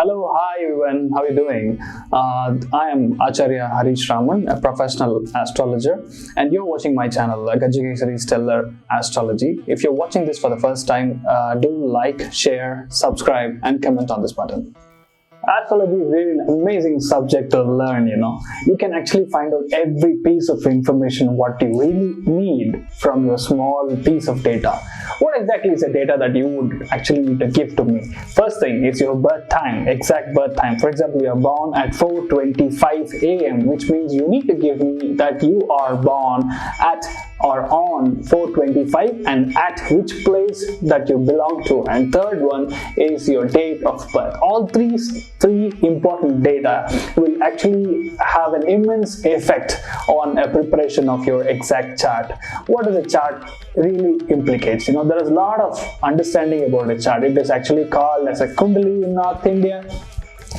Hello, hi everyone, how are you doing? I am AcharyaaHareeshRaman, a professional astrologer, and you're watching my channel, GajakesariStellarAstrology. If you're watching this for the first time, do like, share, subscribe, and comment on this button. Astrology is really an amazing subject to learn, You can actually find out every piece of information what you really need from your small piece of data. What exactly is the data that you would actually need to give to me? First thing is your birth time, exact birth time. For example, you are born at 4:25 a.m., which means you need to give me that you are born at or on 4:25 and at which place that you belong to. And third one is your date of birth. All three important data will actually have an immense effect on a preparation of your exact chart. What does a chart really implicates? There is a lot of understanding about a chart. It is actually called as a kundali in North India,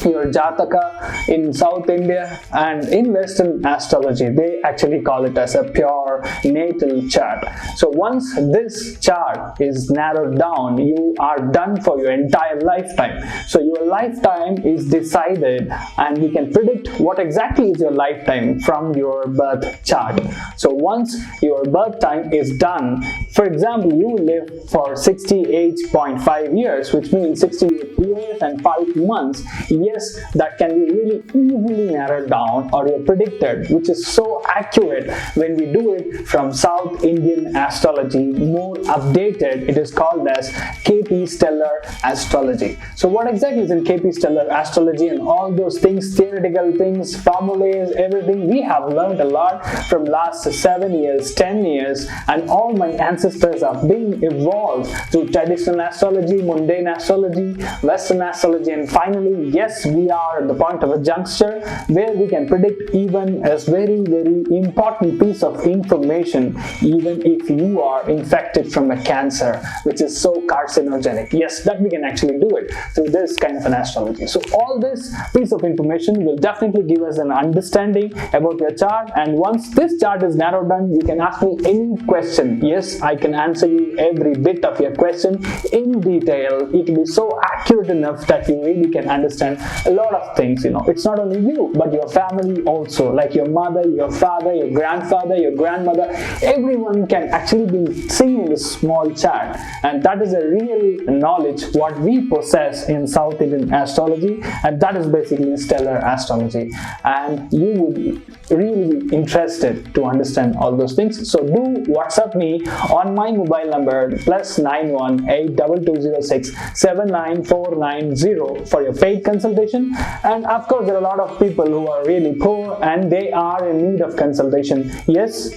your Jataka in South India, and in Western astrology they actually call it as a pure natal chart. So once this chart is narrowed down, you are done for your entire lifetime. So your lifetime is decided, and we can predict what exactly is your lifetime from your birth chart. So once your birth time is done, for example, you live for 68.5 years, which means 68 years and 5 months. Yes, that can be really easily narrowed down or predicted, which is so accurate when we do it from South Indian astrology, more updated. It is called as KP Stellar Astrology. So what exactly is in KP Stellar Astrology and all those things, theoretical things, formulas, everything we have learned a lot from last 7 years, 10 years, and all my ancestors are being evolved through traditional astrology, mundane astrology, Western astrology, and finally, yes, we are at the point of a juncture where we can predict even a very, very important piece of information, even if you are infected from a cancer, which is so carcinogenic. Yes, that we can actually do it through this kind of an astrology. So all this piece of information will definitely give us an understanding about your chart, and once this chart is narrowed down, you can ask me any question. Yes, I can answer you every bit of your question in detail. It will be so accurate enough that you really can understand a lot of things. It's not only you but your family also, like your mother, your father, your grandfather, your grandmother. Everyone can actually be seen in this small chart, and that is a real knowledge what we possess in South Indian astrology, and that is basically stellar astrology. And you would really be interested to understand all those things. So do WhatsApp me on my mobile number +91 8206 79490 for your paid consultation. And of course, there are a lot of people who are really poor and they are in need of consultation. Yes,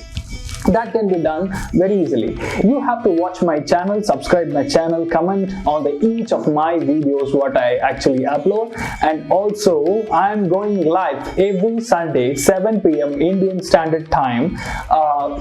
that can be done very easily. You have to watch my channel, subscribe my channel, comment on each of my videos what I actually upload, and also I am going live every Sunday 7 p.m. Indian Standard Time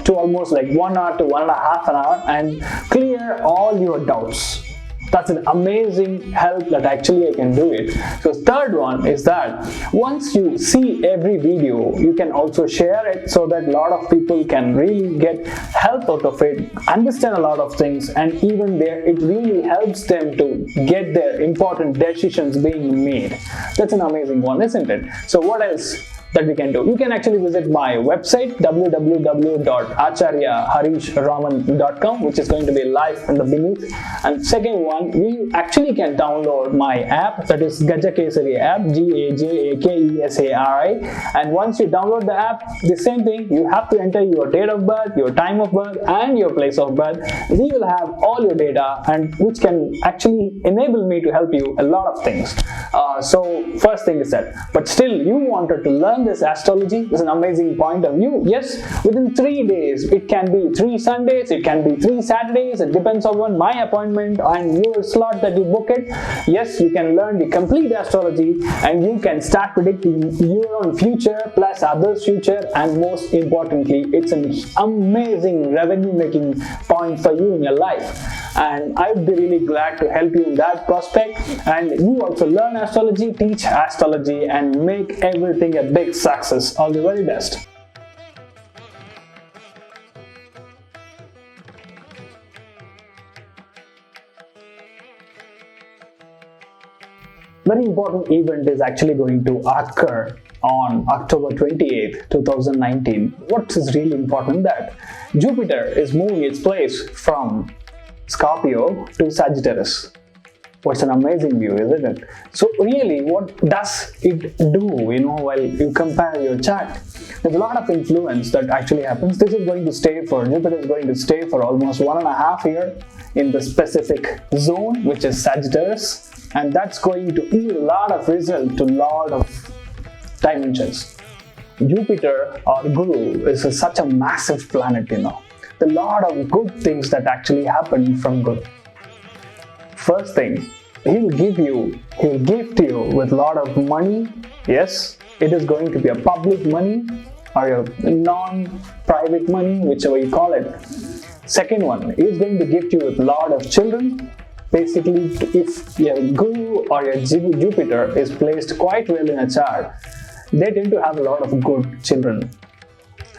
to almost like 1 hour to 1.5 hours, and clear all your doubts. That's an amazing help that actually I can do it. So third one is that once you see every video, you can also share it so that a lot of people can really get help out of it, understand a lot of things, and even there it really helps them to get their important decisions being made. That's an amazing one, isn't it? So what else that we can do? You can actually visit my website www.AcharyaaHareeshRaman.com, which is going to be live in the beneath. And second one, you actually can download my app, that is Gajakesari app, Gajakesari. And once you download the app, the same thing, you have to enter your date of birth, your time of birth, and your place of birth. We will have all your data, and which can actually enable me to help you a lot of things. So first thing is that, but still you wanted to learn this astrology, is an amazing point of view. Yes, within 3 days, it can be 3 Sundays, it can be 3 Saturdays, it depends on my appointment and your slot that you book it. Yes, you can learn the complete astrology, and you can start predicting your own future plus others' future, and most importantly, it's an amazing revenue making point for you in your life. And I would be really glad to help you in that prospect, and you also learn astrology, teach astrology, and make everything a big success. All the very best. very important event is actually going to occur on October 28th, 2019. What is really important that Jupiter is moving its place from Scorpio to Sagittarius. What's an amazing view, isn't it? So really, what does it do, while you compare your chart? There's a lot of influence that actually happens. This is going to stay for, Jupiter is going to stay for almost 1.5 years in the specific zone, which is Sagittarius. And that's going to yield a lot of result to a lot of dimensions. Jupiter or Guru is such a massive planet, The lot of good things that actually happen from Guru. First thing, he'll gift you with a lot of money. Yes, it is going to be a public money or a non-private money, whichever you call it. Second one, he's going to gift you with a lot of children. Basically, if your Guru or your Jupiter is placed quite well in a chart, they tend to have a lot of good children.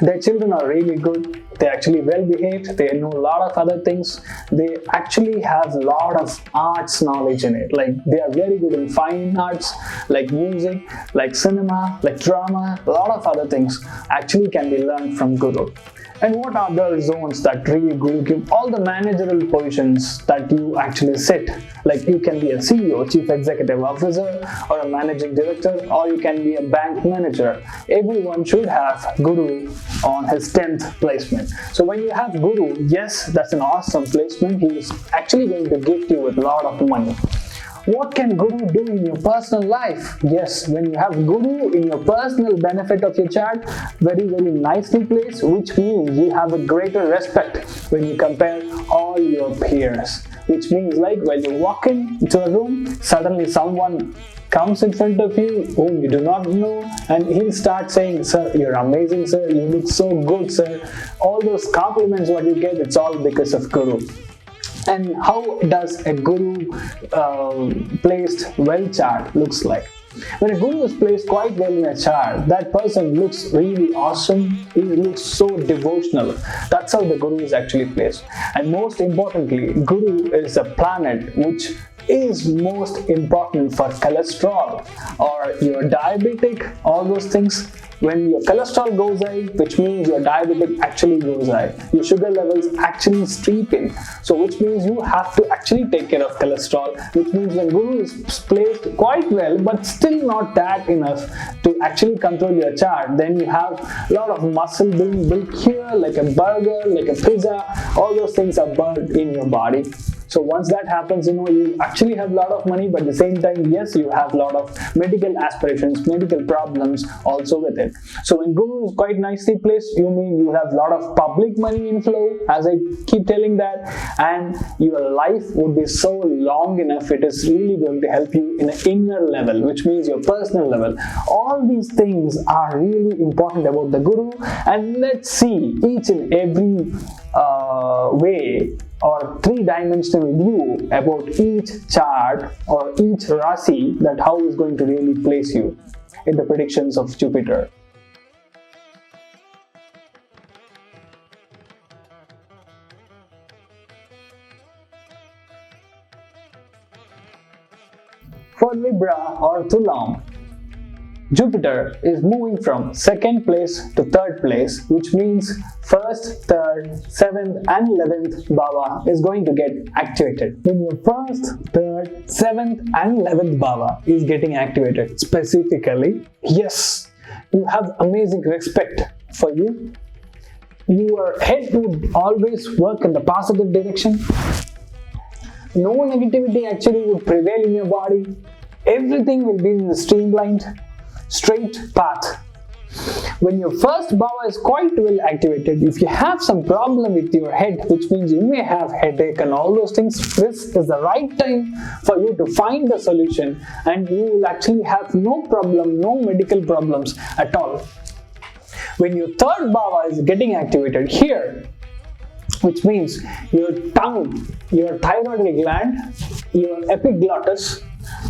Their children are really good, they're actually well behaved, they know a lot of other things, they actually have a lot of arts knowledge in it, like they are very good in fine arts, like music, like cinema, like drama, a lot of other things actually can be learned from Guru. And what are the zones that really Guru give? All the managerial positions that you actually sit, like you can be a CEO, Chief Executive Officer, or a Managing Director, or you can be a bank manager. Everyone should have Guru on his 10th placement. So when you have Guru, yes, that's an awesome placement. He is actually going to gift you with a lot of money. What can Guru do in your personal life? Yes, when you have Guru in your personal benefit of your chart, very, very nicely placed, which means you have a greater respect when you compare all your peers. Which means like when you walk into a room, suddenly someone comes in front of you whom you do not know, and he'll start saying, "Sir, you're amazing, sir, you look so good, sir." All those compliments what you get, it's all because of Guru. And how does a Guru placed well chart looks like? When a Guru is placed quite well in a chart, that person looks really awesome. He looks so devotional. That's how the Guru is actually placed. And most importantly, Guru is a planet which is most important for cholesterol or you're diabetic, all those things. When your cholesterol goes high, which means your diabetic actually goes high. Your sugar levels actually streaking. So which means you have to actually take care of cholesterol, which means when Guru is placed quite well, but still not that enough to actually control your chart, then you have a lot of muscle being built here, like a burger, like a pizza, all those things are burned in your body. So once that happens, you actually have a lot of money, but at the same time, yes, you have a lot of medical aspirations, medical problems also with it. So when Guru is quite nicely placed, you mean you have a lot of public money inflow, as I keep telling that, and your life would be so long enough, it is really going to help you in an inner level, which means your personal level. All these things are really important about the Guru, and let's see each and every way or three-dimensional view about each chart or each Rasi, that how is going to really place you in the predictions of Jupiter. For Libra or Tulam, Jupiter is moving from 2nd place to 3rd place, which means 1st, 3rd, 7th and 11th Bhava is going to get activated. When your 1st, 3rd, 7th and 11th Bhava is getting activated specifically, yes, you have amazing respect for you. Your head would always work in the positive direction. No negativity actually would prevail in your body. Everything will be in the streamlined, straight path. When your first bhava is quite well activated, if you have some problem with your head, which means you may have headache and all those things, this is the right time for you to find the solution, and you will actually have no problem, no medical problems at all. When your 3rd bhava is getting activated here, which means your tongue, your thyroid gland, your epiglottis,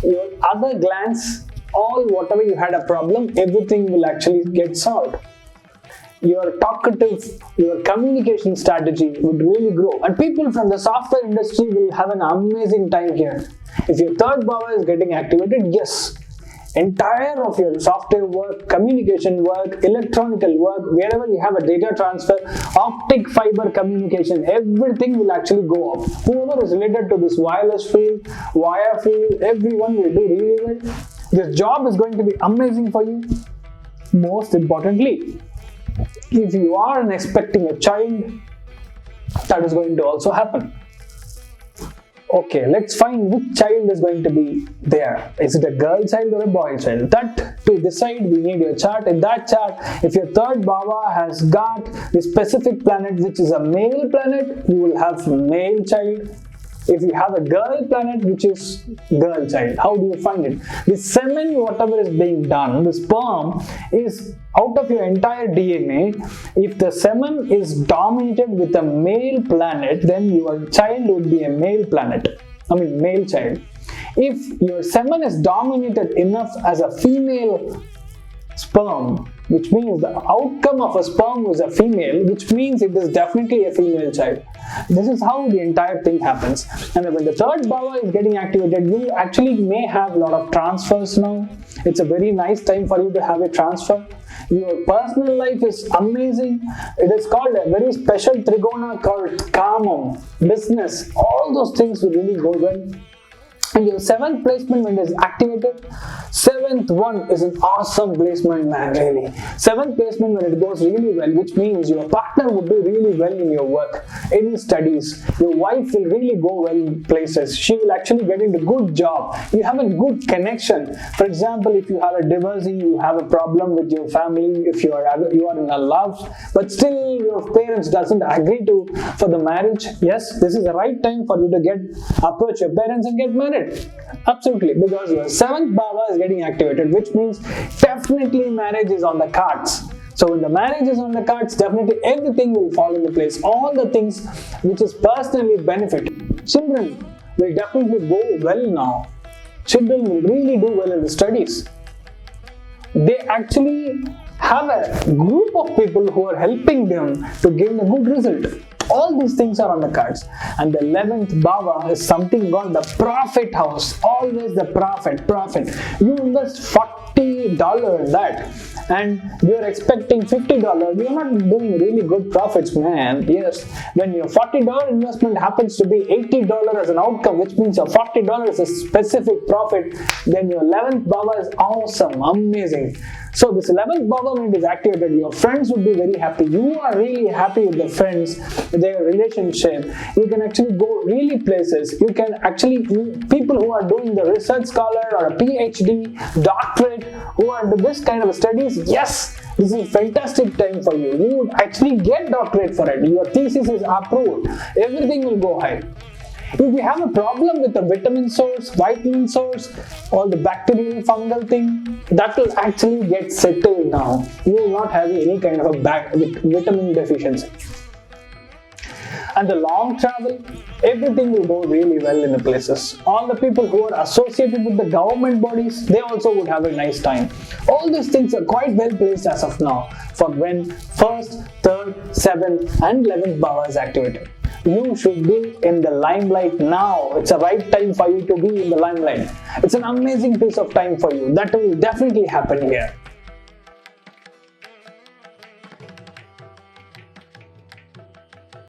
your other glands, all whatever you had a problem, everything will actually get solved. your talkative, your communication strategy would really grow, and people from the software industry will have an amazing time here. If your third bhava is getting activated, yes, entire of your software work, communication work, electronical work, wherever you have a data transfer, optic fiber communication, everything will actually go up. Whoever is related to this wireless field, wire field, everyone will do really well. This job is going to be amazing for you. Most importantly, if you are expecting a child, that is going to also happen. Okay, let's find which child is going to be there. Is it a girl child or a boy child? That to decide, we need your chart. In that chart, if your third bhava has got the specific planet which is a male planet, you will have male child. If you have a girl planet which is girl child, how do you find it? The semen, whatever is being done, the sperm is out of your entire DNA. If the semen is dominated with a male planet, then your child would be a male planet. Male child. If your semen is dominated enough as a female sperm, which means the outcome of a sperm was a female, which means it is definitely a female child. This is how the entire thing happens. And when the third bhava is getting activated, you actually may have a lot of transfers now. It's a very nice time for you to have a transfer. Your personal life is amazing. It is called a very special trigona called kamam, business. All those things will really go well. And your 7th placement, when it is activated, 7th one is an awesome placement, man, really. 7th placement when it goes really well, which means your partner would do really well in your work, any studies. Your wife will really go well in places. She will actually get into good job. You have a good connection. For example, if you have a divorcee, you have a problem with your family, if you are in a love, but still your parents doesn't agree for the marriage, yes, this is the right time for you to approach your parents and get married. Absolutely, because your 7th bhava is getting activated, which means definitely marriage is on the cards. So when the marriage is on the cards, definitely everything will fall into place. All the things which is personally benefit. Children will definitely go well now. Children will really do well in the studies. They actually have a group of people who are helping them to gain a good result. All these things are on the cards. And the 11th bhava is something called the profit house. Always the profit. You invest $40 in that and you're expecting $50. You're not doing really good profits, man. Yes, when your $40 investment happens to be $80 as an outcome, which means your $40 is a specific profit, then your 11th bhava is awesome, amazing. So this 11th bhava, when it is activated, your friends would be very happy. You are really happy with the friends, their relationship. You can actually go really places. You can actually, people who are doing the research scholar or a PhD, doctorate, who are into this kind of studies, yes, this is a fantastic time for you. You would actually get doctorate for it. Your thesis is approved. Everything will go high. If you have a problem with the vitamin source, vitamin source, or the bacterial fungal thing, that will actually get settled now. You will not have any kind of a vitamin deficiency. And the long travel, everything will go really well in the places. All the people who are associated with the government bodies, they also would have a nice time. All these things are quite well placed as of now for when 1st, 3rd, 7th and 11th bhava is activated. You should be in the limelight now. It's a right time for you to be in the limelight. It's an amazing piece of time for you. That will definitely happen here.